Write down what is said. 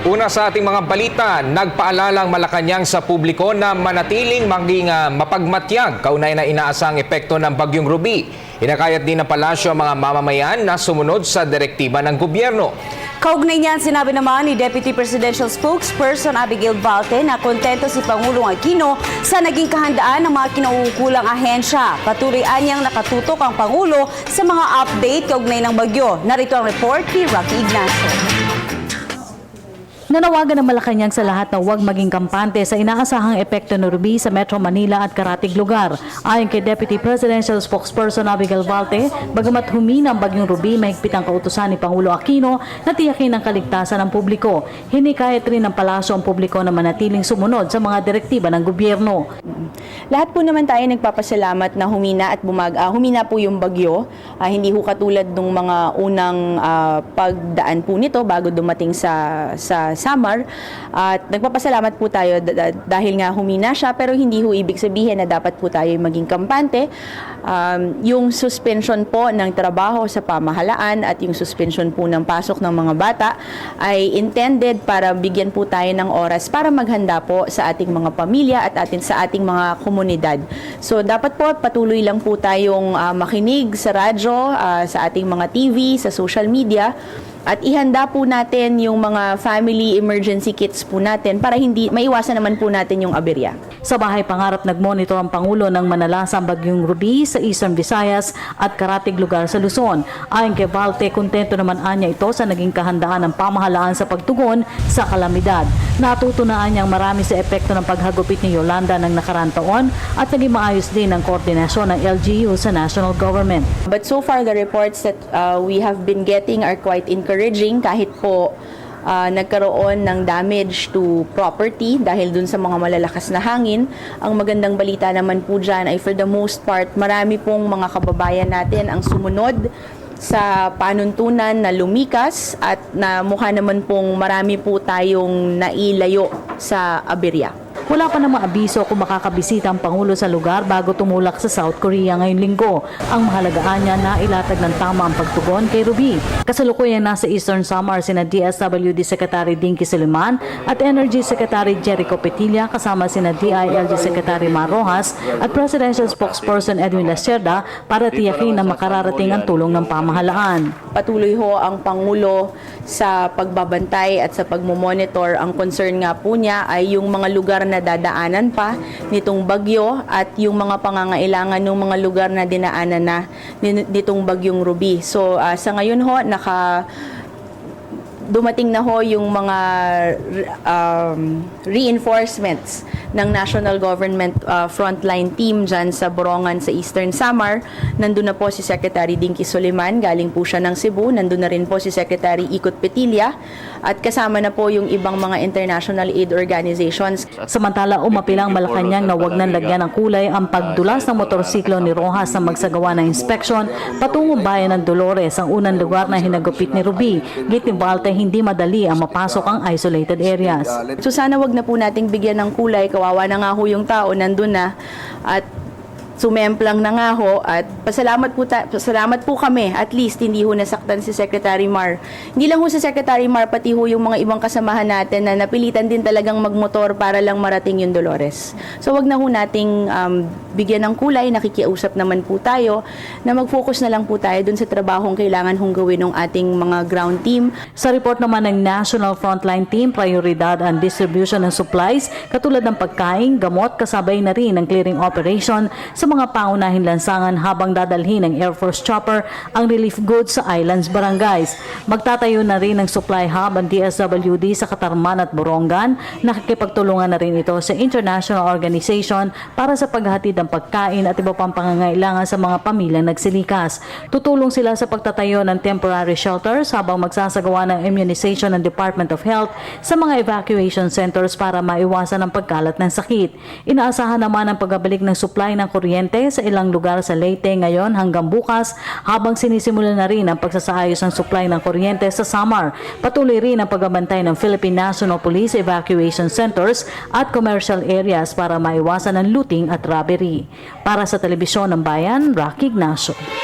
Una sa ating mga balita, nagpaalalang Malacanang sa publiko na manatiling maging mapagmatyag kaunay na inaasang epekto ng Bagyong Ruby. Hinakayat din ng palasyo ang mga mamamayan na sumunod sa direktiba ng gobyerno. Kaugnay niyan, sinabi naman ni Deputy Presidential Spokesperson Abigail Valte na kontento si Pangulong Aquino sa naging kahandaan ng mga kinauukulang ahensya. Patuloy niyang nakatutok ang Pangulo sa mga update kaugnay ng bagyo. Narito ang report ni Rocky Ignacio. Nanawagan ng Malacanang sa lahat na huwag maging kampante sa inaasahang epekto ng Ruby sa Metro Manila at karatig lugar. Ayon kay Deputy Presidential Spokesperson Abigail Valte, bagamat humina ang Bagyong Ruby, mahigpit ang kautusan ni Pangulo Aquino na tiyakin ang kaligtasan ng publiko. Hinikayat rin ng palasyo ang publiko na manatiling sumunod sa mga direktiba ng gobyerno. Lahat po naman tayo nagpapasalamat na humina po yung bagyo. Hindi ho katulad ng mga unang pagdaan po nito bago dumating sa summer. At nagpapasalamat po tayo dahil nga humina siya, pero hindi ho ibig sabihin na dapat po tayo maging kampante. Yung suspension po ng trabaho sa pamahalaan at yung suspension po ng pasok ng mga bata ay intended para bigyan po tayo ng oras para maghanda po sa ating mga pamilya at sa ating mga komunidad. So dapat po patuloy lang po tayong makinig sa radyo, sa ating mga TV, sa social media, at ihanda po natin yung mga family emergency kits po natin para hindi maiwasan naman po natin yung aberya. Sa bahay pangarap, nagmonitor ang Pangulo ng manalasang Bagyong Ruby sa Eastern Visayas at karatig lugar sa Luzon. Ayon kay Valte, kontento naman anya ito sa naging kahandaan ng pamahalaan sa pagtugon sa kalamidad. Natutunaan niyang marami sa epekto ng paghagupit ni Yolanda ng nakaraang taon at naging maayos din ang koordinasyon ng LGU sa national government. But so far, the reports that we have been getting are quite encouraging kahit po nagkaroon ng damage to property dahil dun sa mga malalakas na hangin. Ang magandang balita naman po dyan ay for the most part, marami pong mga kababayan natin ang sumunod sa panuntunan na lumikas at na mukha naman pong marami po tayong nailayo sa aberya. Wala pa namang abiso kung makakabisita ang Pangulo sa lugar bago tumulak sa South Korea ngayong linggo. Ang mahalagaan niya na ilatag ng tama ang pagtugon kay Ruby. Kasalukuyan nasa Eastern Samar sina DSWD Secretary Dinky Soliman at Energy Secretary Jericho Petilla kasama sina DILG Secretary Mar Rojas at Presidential Spokesperson Edwin Lacerda para tiyakin na makararating ang tulong ng pamahalaan. Patuloy ho ang Pangulo sa pagbabantay at sa pagmomonitor. Ang concern nga po niya ay yung mga lugar na dadaanan pa nitong bagyo at yung mga pangangailangan ng mga lugar na dinaanan na nitong Bagyong Ruby. So sa ngayon ho, dumating na ho yung mga reinforcements ng National Government Frontline Team dyan sa Borongan sa Eastern Samar. Nandun na po si Secretary Dinky Soliman, galing po siya ng Cebu. Nandun na rin po si Secretary Ikot Petilla at kasama na po yung ibang mga international aid organizations. Samantala, umapilang Malacanang na wag nang lagyan ng kulay ang pagdulas ng motorsiklo ni Rojas na magsagawa ng inspeksyon patungong bayan ng Dolores, ang unang lugar na hinagupit ni Ruby. Git ni Valte, hindi madali ang mapasok ang isolated areas. So sana wag na po nating bigyan ng kulay, kawawa na nga ho yung tao, nandun na at sumemplang na nga ho at pasalamat po kami, at least hindi ho nasaktan si Secretary Mar. Hindi lang ho si Secretary Mar, pati ho yung mga ibang kasamahan natin na napilitan din talagang magmotor para lang marating yung Dolores. So wag na ho nating bigyan ng kulay, nakikiusap naman po tayo na mag-focus na lang po tayo dun sa trabahong kailangan hong gawin ng ating mga ground team. Sa report naman ng National Frontline Team, prioridad ang distribution ng supplies katulad ng pagkain, gamot, kasabay na rin ang clearing operation sa mga pangunahing lansangan habang dadalhin ng Air Force Chopper ang relief goods sa islands barangays. Magtatayo na rin ng supply hub ang DSWD sa Katarman at Borongan. Nakikipagtulungan na rin ito sa international organization para sa paghatid ng pagkain at iba pang pangangailangan sa mga pamilyang nagsilikas. Tutulong sila sa pagtatayo ng temporary shelters habang magsasagawa ng immunization ng Department of Health sa mga evacuation centers para maiwasan ang pagkalat ng sakit. Inaasahan naman ang pagbabalik ng supply ng kuryente sa ilang lugar sa Leyte ngayon hanggang bukas habang sinisimula na rin ang pagsasaayos ng supply ng kuryente sa Samar. Patuloy rin ang pagbabantay ng Philippine National Police evacuation centers at commercial areas para maiwasan ang looting at robbery. Para sa Telebisyon ng Bayan, Rocky Ignacio.